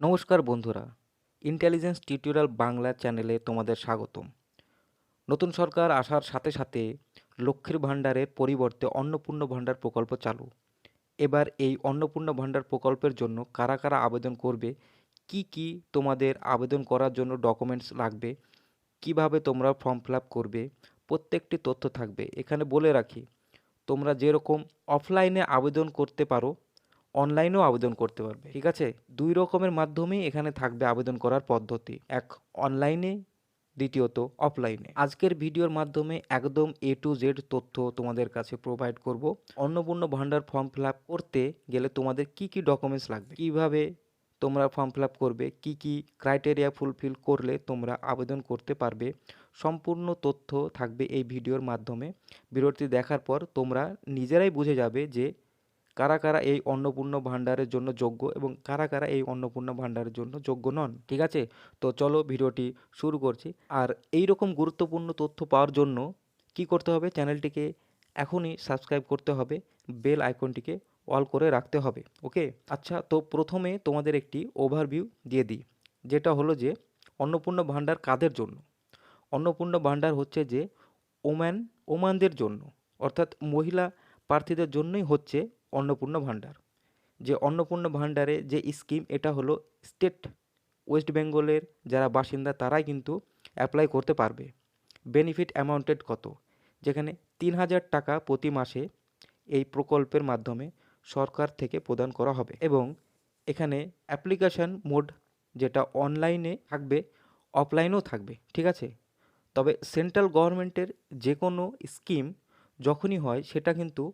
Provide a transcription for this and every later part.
নমস্কার বন্ধুরা, intelligence tutorial Bangla চ্যানেলে তোমাদের স্বাগতম। নতুন সরকার আসার সাথে সাথে লক্ষ্মীর ভাণ্ডারের পরিবর্তে অন্নপূর্ণা ভাণ্ডার প্রকল্প চালু। এবার এই অন্নপূর্ণা ভাণ্ডার প্রকল্পের জন্য কারা কারা আবেদন করবে, কি কি তোমাদের আবেদন করার জন্য ডকুমেন্টস লাগবে, কিভাবে তোমরা ফর্ম ফিল আপ করবে, প্রত্যেকটি তথ্য থাকবে। এখানে বলে রাখি, তোমরা যেরকম অফলাইনে আবেদন করতে পারো, অনলাইনেও আবেদন করতে পারবে। ঠিক আছে, দুই রকমের মাধ্যমেই এখানে থাকবে আবেদন করার পদ্ধতি, এক অনলাইনে, দ্বিতীয়ত অফলাইনে। আজকের ভিডিওর মাধ্যমে একদম এ টু জেড তথ্য তোমাদের কাছে প্রোভাইড করব। অন্নপূর্ণা ভাণ্ডার ফর্ম ফিল আপ করতে গেলে তোমাদের কি কি ডকুমেন্টস লাগবে, কিভাবে তোমরা ফর্ম ফিল আপ করবে, কি কি ক্রাইটেরিয়া ফুলফিল করলে তোমরা আবেদন করতে পারবে, সম্পূর্ণ তথ্য থাকবে এই ভিডিওর মাধ্যমে। ভিডিওটি দেখার পর তোমরা নিজেরাই বুঝে যাবে যে কারা কারা এই অন্নপূর্ণা ভাণ্ডারের জন্য যোগ্য এবং কারা কারা এই অন্নপূর্ণা ভাণ্ডারের জন্য যোগ্য নন। ঠিক আছে, তো চলো ভিডিওটি শুরু করছি। আর এই রকম গুরুত্বপূর্ণ তথ্য পাওয়ার জন্য কি করতে হবে, চ্যানেলটিকে এখনই সাবস্ক্রাইব করতে হবে, বেল আইকনটিকে অল করে রাখতে হবে। ওকে, আচ্ছা, তো প্রথমে তোমাদের একটি ওভারভিউ দিয়ে দিই, যেটা হলো যে অন্নপূর্ণা ভাণ্ডার কাদের জন্য। অন্নপূর্ণা ভাণ্ডার হচ্ছে যে ওমানদের জন্য, অর্থাৎ মহিলা প্রার্থীদের জন্যই হচ্ছে অন্নপূর্ণা ভাণ্ডার। যে অন্নপূর্ণা ভাণ্ডারে যে স্কিম, এটা হলো স্টেট ওয়েস্ট বেঙ্গলের যারা বাসিন্দা তারাই কিন্তু অ্যাপ্লাই করতে পারবে। বেনিফিট অ্যামাউন্টেড কত, যেখানে 3,000 টাকা প্রতি মাসে এই প্রকল্পের মাধ্যমে সরকার থেকে প্রদান করা হবে। এবং এখানে অ্যাপ্লিকেশান মোড যেটা অনলাইনে থাকবে, অফলাইনেও থাকবে। ঠিক আছে, তবে সেন্ট্রাল গভর্নমেন্টের যে কোনো স্কিম যখনই হয় সেটা কিন্তু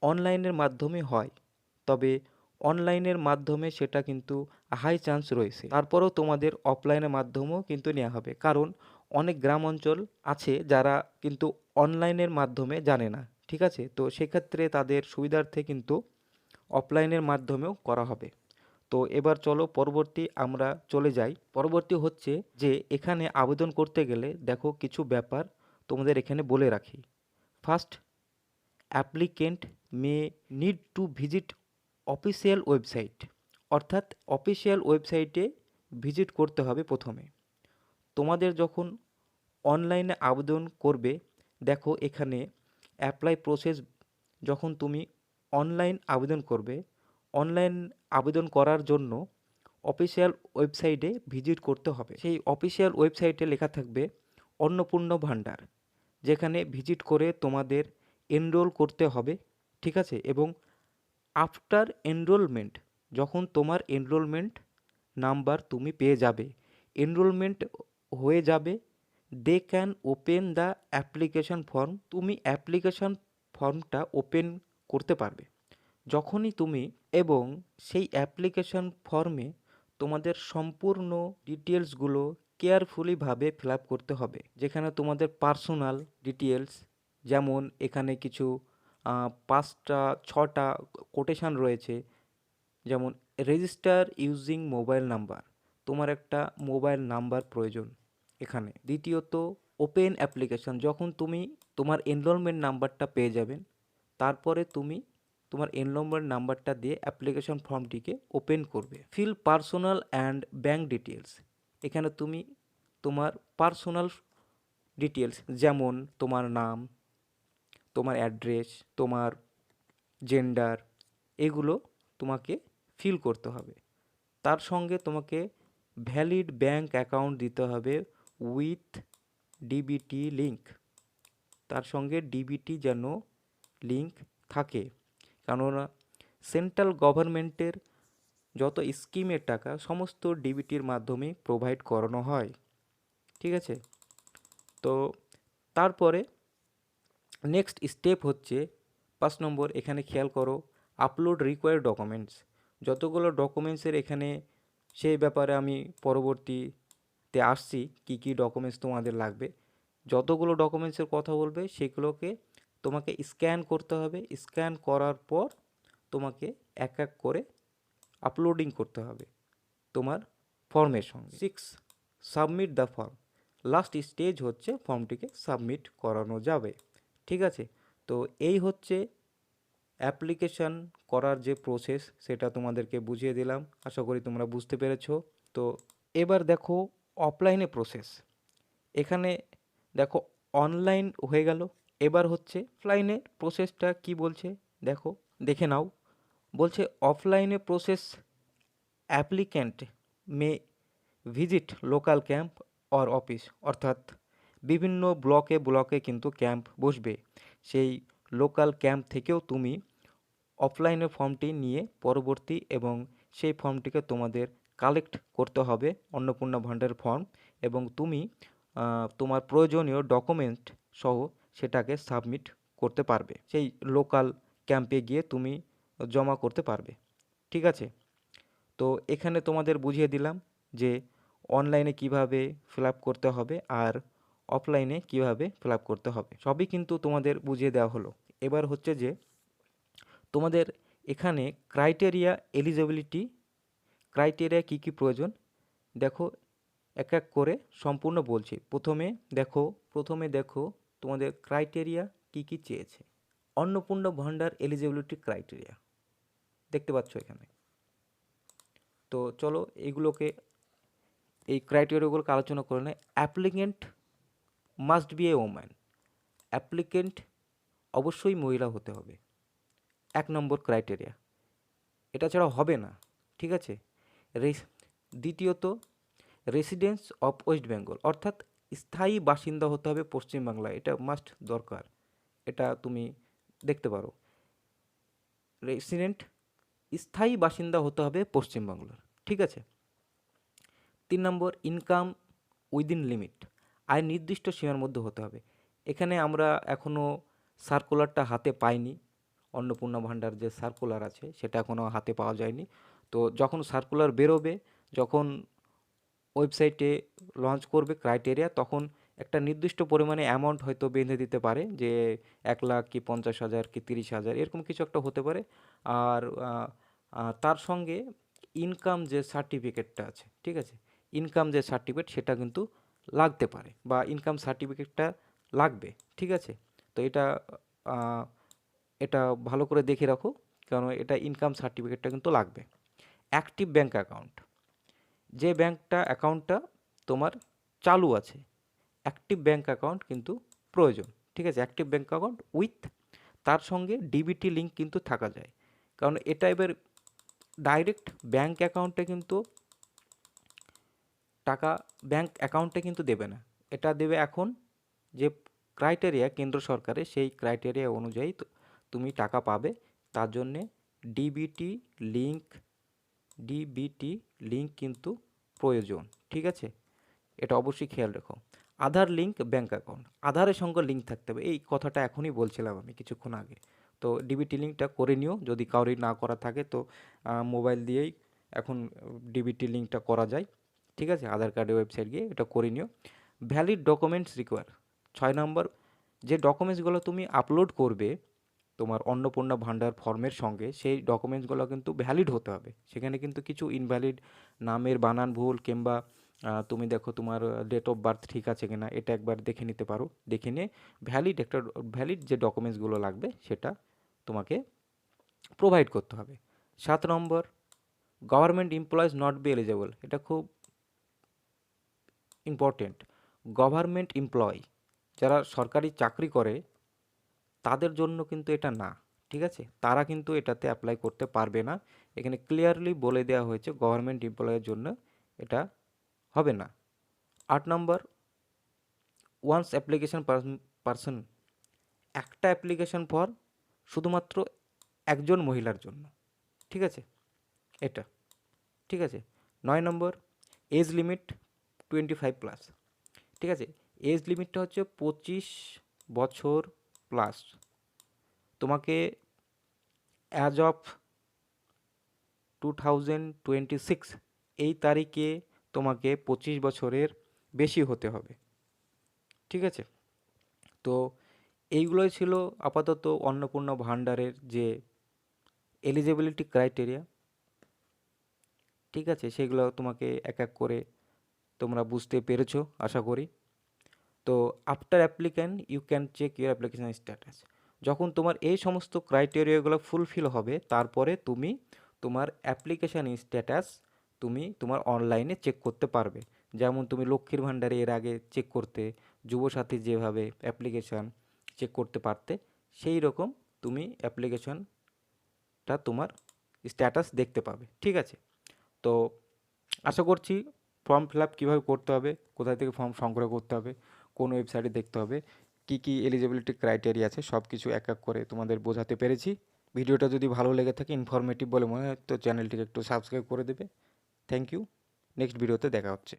অনলাইনের মাধ্যমে হয়, তবে অনলাইনের মাধ্যমে সেটা কিন্তু হাই চান্স রয়েছে। তারপরেও তোমাদের অফলাইনের মাধ্যমেও কিন্তু নেওয়া হবে, কারণ অনেক গ্রাম অঞ্চল আছে যারা কিন্তু অনলাইনের মাধ্যমে জানে না। ঠিক আছে, তো সেক্ষেত্রে তাদের সুবিধার্থে কিন্তু অফলাইনের মাধ্যমেও করা হবে। তো এবার চলো পরবর্তী আমরা চলে যাই। পরবর্তী হচ্ছে যে এখানে আবেদন করতে গেলে দেখো কিছু ব্যাপার তোমাদের এখানে বলে রাখি। First, applicant may need to visit official website, অর্থাৎ অফিসিয়াল ওয়েবসাইটে ভিজিট করতে হবে প্রথমে। তোমাদের যখন অনলাইনে আবেদন করবে, দেখো এখানে অ্যাপ্লাই প্রসেস, যখন তুমি অনলাইন আবেদন করবে, অনলাইন আবেদন করার জন্য অফিসিয়াল ওয়েবসাইটে ভিজিট করতে হবে। সেই অফিসিয়াল ওয়েবসাইটে লেখা থাকবে অন্নপূর্ণা ভাণ্ডার, যেখানে ভিজিট করে তোমাদের এনরোল করতে হবে। ঠিক আছে, এবং আফটার এনরোলমেন্ট, যখন তোমার এনরোলমেন্ট নাম্বার তুমি পেয়ে যাবে, এনরোলমেন্ট হয়ে যাবে, they can open the application form, তুমি অ্যাপ্লিকেশন ফর্মটা ওপেন করতে পারবে যখনই তুমি। এবং সেই অ্যাপ্লিকেশন ফর্মে তোমাদের সম্পূর্ণ ডিটেলসগুলো কেয়ারফুলিভাবে ফিল আপ করতে হবে, যেখানে তোমাদের পার্সোনাল ডিটেলস, যেমন এখানে কিছু 5টা 6টা কোটেশান রয়েছে। যেমন রেজিস্টার ইউজিং মোবাইল নাম্বার, তোমার একটা মোবাইল নাম্বার প্রয়োজন এখানে। দ্বিতীয়ত, ওপেন অ্যাপ্লিকেশান, যখন তুমি তোমার এনরোলমেন্ট নাম্বারটা পেয়ে যাবেন, তারপরে তুমি তোমার এনরোলমেন্ট নাম্বারটা দিয়ে অ্যাপ্লিকেশন ফর্মটিকে ওপেন করবে। Fill personal and bank details, এখানে তুমি তোমার পার্সোনাল ডিটেলস, যেমন তোমার নাম, তোমার অ্যাড্রেস, তোমার জেন্ডার, এগুলো তোমাকে ফিল করতে হবে। তার সঙ্গে তোমাকে ভ্যালিড ব্যাঙ্ক অ্যাকাউন্ট দিতে হবে উইথ ডিবিটি লিঙ্ক, তার সঙ্গে ডিবিটি যেন লিঙ্ক থাকে, কেননা সেন্ট্রাল গভর্নমেন্টের যত স্কিমের টাকা সমস্ত ডিবিটির মাধ্যমে প্রোভাইড করানো হয়। ঠিক আছে, তো তারপরে নেক্সট স্টেপ হচ্ছে 5 নম্বর, এখানে খেয়াল করো, আপলোড রিকোয়ার্ড ডকুমেন্টস। যতগুলো ডকুমেন্টসের এখানে, সেই ব্যাপারে আমি পরবর্তীতে আসছি কি কি ডকুমেন্টস তোমাদের লাগবে। যতগুলো ডকুমেন্টসের কথা বলবে সেগুলোকে তোমাকে স্ক্যান করতে হবে, স্ক্যান করার পর তোমাকে এক এক করে আপলোডিং করতে হবে তোমার ফর্মের সঙ্গে। 6, submit the form, last stage হচ্ছে ফর্মটিকে সাবমিট করানো যাবে। ঠিক আছে, তো এই হচ্ছে অ্যাপ্লিকেশান করার যে প্রসেস সেটা তোমাদেরকে বুঝিয়ে দিলাম, আশা করি তোমরা বুঝতে পেরেছো। তো এবার দেখো অফলাইনে প্রসেস। এখানে দেখো অনলাইন হয়ে গেল, এবার হচ্ছে অফলাইনে প্রসেসটা কি বলছে দেখো, দেখে নাও। বলছে অফলাইনে process applicant may visit local camp or office, অর্থাৎ বিভিন্ন ব্লকে ব্লকে কিন্তু ক্যাম্প বসবে। সেই লোকাল ক্যাম্প থেকেও তুমি অফলাইনে ফর্মটি নিয়ে পরবর্তী এবং সেই ফর্মটিকে তোমাদের কালেক্ট করতে হবে, অন্নপূর্ণা ভাণ্ডার ফর্ম, এবং তুমি তোমার প্রয়োজনীয় ডকুমেন্ট সহ সেটাকে সাবমিট করতে পারবে, সেই লোকাল ক্যাম্পে গিয়ে তুমি জমা করতে পারবে। ঠিক আছে, তো এখানে তোমাদের বুঝিয়ে দিলাম যে অনলাইনে কিভাবে ফিল আপ করতে হবে আর অফলাইনে কিভাবে ফিল আপ করতে হবে, সবই কিন্তু তোমাদের বুঝিয়ে দেওয়া হলো। এবার হচ্ছে যে তোমাদের এখানে ক্রাইটেরিয়া, এলিজিবিলিটি ক্রাইটেরিয়া কী কী প্রয়োজন দেখো, এক এক করে সম্পূর্ণ বলছি। প্রথমে দেখো তোমাদের ক্রাইটেরিয়া কী কী চেয়েছে। অন্নপূর্ণা ভাণ্ডার এলিজিবিলিটি ক্রাইটেরিয়া দেখতে পাচ্ছ এখানে। তো চলো এই ক্রাইটেরিয়াগুলোকে আলোচনা করে নেয়। Applicant must B a woman, applicant অবশ্যই মহিলা হতে হবে, 1 নম্বর ক্রাইটেরিয়া, এটা ছাড়া হবে না। ঠিক আছে, দ্বিতীয়ত রেসিডেন্স অফ ওয়েস্ট বেঙ্গল, অর্থাৎ স্থায়ী বাসিন্দা হতে হবে পশ্চিমবাংলায়, এটা মাস্ট দরকার, এটা তুমি দেখতে পারো। রেসিডেন্ট স্থায়ী বাসিন্দা হতে হবে পশ্চিমবাংলার। ঠিক আছে, 3 নম্বর ইনকাম উইদিন লিমিট, আয় নির্দিষ্ট সীমার মধ্যে হতে হবে। এখানে আমরা এখনও সার্কুলারটা হাতে পাইনি, অন্নপূর্ণা ভাণ্ডার যে সার্কুলার আছে সেটা এখনও হাতে পাওয়া যায়নি। তো যখন সার্কুলার বেরোবে, যখন ওয়েবসাইটে লঞ্চ করবে ক্রাইটেরিয়া, তখন একটা নির্দিষ্ট পরিমাণে অ্যামাউন্ট হয়তো বেঁধে দিতে পারে, যে 1 লাখ কি 50,000 কি 30,000 এরকম কিছু একটা হতে পারে। আর তার সঙ্গে ইনকাম যে সার্টিফিকেটটা আছে, ঠিক আছে, ইনকাম যে সার্টিফিকেট সেটা কিন্তু লাগতে পারে, বা ইনকাম সার্টিফিকেটটা লাগবে। ঠিক আছে, তো এটা ভালো করে দেখে রাখো, কারণ এটা ইনকাম সার্টিফিকেটটা কিন্তু লাগবে। অ্যাক্টিভ ব্যাঙ্ক অ্যাকাউন্ট, যে অ্যাকাউন্টটা তোমার চালু আছে, অ্যাক্টিভ ব্যাঙ্ক অ্যাকাউন্ট কিন্তু প্রয়োজন। ঠিক আছে, অ্যাক্টিভ ব্যাঙ্ক অ্যাকাউন্ট উইথ তার সঙ্গে ডিবিটি লিঙ্ক কিন্তু থাকা যায়, কারণ এটা এবার ডাইরেক্ট ব্যাঙ্ক অ্যাকাউন্টে কিন্তু টাকা ব্যাঙ্ক অ্যাকাউন্টে কিন্তু দেবে না, এটা দেবে এখন যে ক্রাইটেরিয়া কেন্দ্র সরকারের, সেই ক্রাইটেরিয়া অনুযায়ী তুমি টাকা পাবে। তার জন্যে ডিবিটি লিঙ্ক কিন্তু প্রয়োজন। ঠিক আছে, এটা অবশ্যই খেয়াল রেখো। আধার লিঙ্ক ব্যাঙ্ক অ্যাকাউন্ট, আধারের সঙ্গে লিঙ্ক থাকতে হবে, এই কথাটা এখনই বলছিলাম আমি কিছুক্ষণ আগে। তো ডিবিটি লিঙ্কটা করে নিও, যদি কারোরই না করা থাকে তো মোবাইল দিয়েই এখন ডিবিটি লিঙ্কটা করা যায়। ঠিক আছে, আধার কার্ডের ওয়েবসাইট গিয়ে এটা করে নিও। ভ্যালিড ডকুমেন্টস রিকোয়ার, 6 নম্বর, যে ডকুমেন্টসগুলো তুমি আপলোড করবে তোমার অন্নপূর্ণা ভাণ্ডার ফর্মের সঙ্গে, সেই ডকুমেন্টসগুলো কিন্তু ভ্যালিড হতে হবে। সেখানে কিন্তু কিছু ইনভ্যালিড, নামের বানান ভুল, কিংবা তুমি দেখো তোমার ডেট অফ বার্থ ঠিক আছে কিনা, এটা একবার দেখে নিতে পারো। দেখে নিয়ে ভ্যালিড যে ডকুমেন্টসগুলো লাগবে সেটা তোমাকে প্রোভাইড করতে হবে। 7 নম্বর, government employees not be eligible, এটা খুব ইম্পর্টেন্ট। গভর্নমেন্ট এমপ্লয়ি, যারা সরকারি চাকরি করে তাদের জন্য কিন্তু এটা না। ঠিক আছে, তারা কিন্তু এটাতে অ্যাপ্লাই করতে পারবে না, এখানে ক্লিয়ারলি বলে দেওয়া হয়েছে গভর্নমেন্ট এমপ্লয়ের জন্য এটা হবে না। 8 নম্বর, ওয়ান্স অ্যাপ্লিকেশন পারসন, একটা অ্যাপ্লিকেশন ফর শুধুমাত্র একজন মহিলার জন্য। ঠিক আছে, এটা ঠিক আছে। 9 নম্বর, এজ লিমিট 25+। ঠিক আছে, এজ লিমিটটা হচ্ছে 25 বছর প্লাস। তোমাকে অ্যাজ অফ 2026 এই তারিখে তোমাকে 25 বছরের বেশি হতে হবে। ঠিক আছে, তো এইগুলোই ছিল আপাতত অন্নপূর্ণা ভাণ্ডারের যে এলিজিবিলিটি ক্রাইটেরিয়া। ঠিক আছে, সেগুলো তোমাকে এক এক করে তোমরা বুঝতে পেরেছো আশা করি। তো after applicant you can check your application status, যখন তোমার এই সমস্ত ক্রাইটেরিয়াগুলো ফুলফিল হবে, তারপরে তুমি তোমার অ্যাপ্লিকেশান স্ট্যাটাস তুমি তোমার অনলাইনে চেক করতে পারবে। যেমন তুমি লক্ষ্মীর ভাণ্ডারে এর আগে চেক করতে, যুবসাথী যেভাবে অ্যাপ্লিকেশান চেক করতে পারতে, সেই রকম তুমি অ্যাপ্লিকেশনটা তোমার স্ট্যাটাস দেখতে পাবে। ঠিক আছে? তো আশা করছি ফর্ম ফিল আপ কীভাবে করতে হবে, কোথায় থেকে ফর্ম সংগ্রহ করতে হবে, কোন ওয়েবসাইটে দেখতে হবে, কী কী এলিজিবিলিটি ক্রাইটেরিয়া আছে, সব কিছু এক এক করে তোমাদের বোঝাতে পেরেছি। ভিডিওটা যদি ভালো লেগে থাকে, ইনফরমেটিভ বলে মনে হয়, তো চ্যানেলটিকে একটু সাবস্ক্রাইব করে দেবে। Thank you. নেক্সট ভিডিওতে দেখা হচ্ছে।